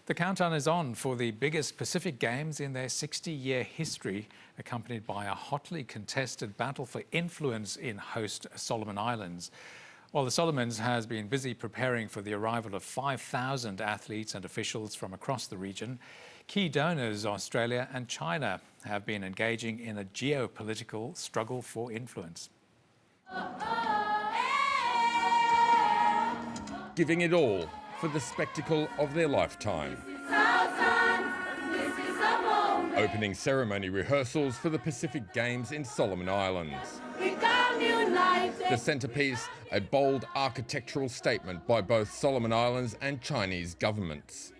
The countdown is on for the biggest Pacific Games in their 60-year history, accompanied by a hotly contested battle for influence in host Solomon Islands. While the Solomons has been busy preparing for the arrival of 5,000 athletes and officials from across the region, key donors Australia and China have been engaging in a geopolitical struggle for influence. Giving it all for the spectacle of their lifetime. Opening ceremony rehearsals for the Pacific Games in Solomon Islands. The centrepiece, a bold architectural statement by both Solomon Islands and Chinese governments.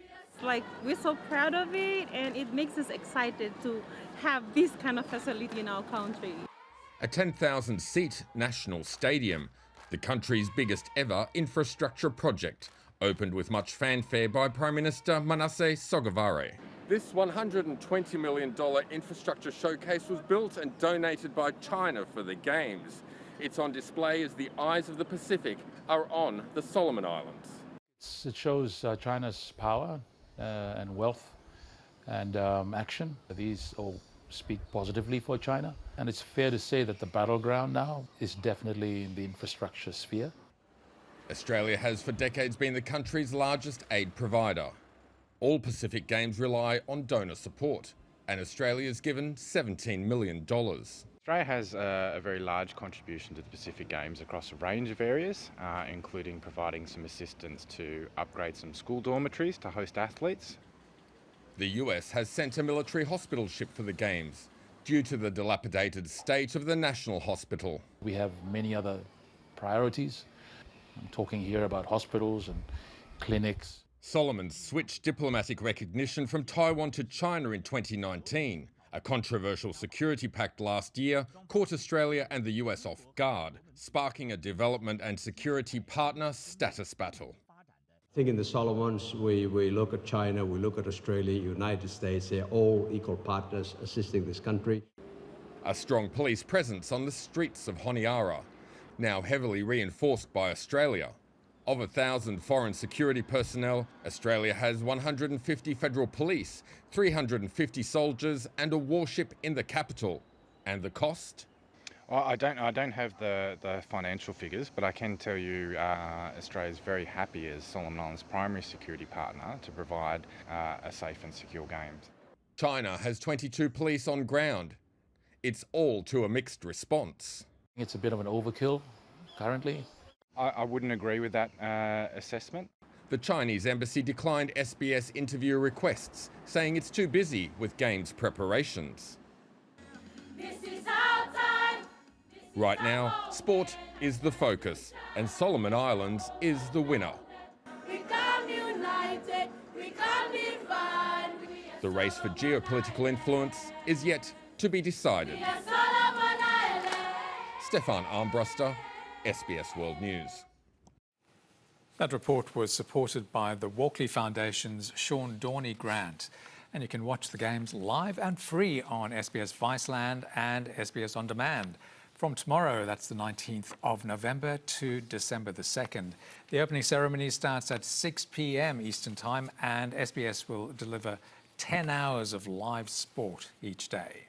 We're so proud of it, and it makes us excited to have this kind of facility in our country. A 10,000-seat national stadium, the country's biggest ever infrastructure project, opened with much fanfare by Prime Minister Manasseh Sogavare. This $120 million infrastructure showcase was built and donated by China for the Games. It's on display as the eyes of the Pacific are on the Solomon Islands. It shows China's power and wealth and action. These all speak positively for China. And it's fair to say that the battleground now is definitely in the infrastructure sphere. Australia has for decades been the country's largest aid provider. All Pacific Games rely on donor support, and Australia's given $17 million. Australia has a very large contribution to the Pacific Games across a range of areas, including providing some assistance to upgrade some school dormitories to host athletes. The US has sent a military hospital ship for the Games, due to the dilapidated state of the National Hospital. We have many other priorities. I'm talking here about hospitals and clinics. Solomons switched diplomatic recognition from Taiwan to China in 2019. A controversial security pact last year caught Australia and the US off guard, sparking a development and security partner status battle. I think in the Solomons, we look at China, we look at Australia, United States, they're all equal partners assisting this country. A strong police presence on the streets of Honiara, now heavily reinforced by Australia. Of 1,000 foreign security personnel, Australia has 150 federal police, 350 soldiers and a warship in the capital. And the cost? Well, I don't have the financial figures, but I can tell you Australia is very happy as Solomon Islands' primary security partner to provide a safe and secure Games. China has 22 police on ground. It's all to a mixed response. It's a bit of an overkill currently. I wouldn't agree with that assessment. The Chinese embassy declined SBS interview requests, saying it's too busy with Games preparations. This is our time. Right now, sport is the focus, and Solomon Islands is the winner. We come united, we come divided. The race for geopolitical influence is yet to be decided. Stefan Armbruster, SBS World News. That report was supported by the Walkley Foundation's Sean Dorney grant. And you can watch the Games live and free on SBS Viceland and SBS On Demand. From tomorrow, that's the 19th of November, to December the 2nd. The opening ceremony starts at 6 p.m. Eastern Time, and SBS will deliver 10 hours of live sport each day.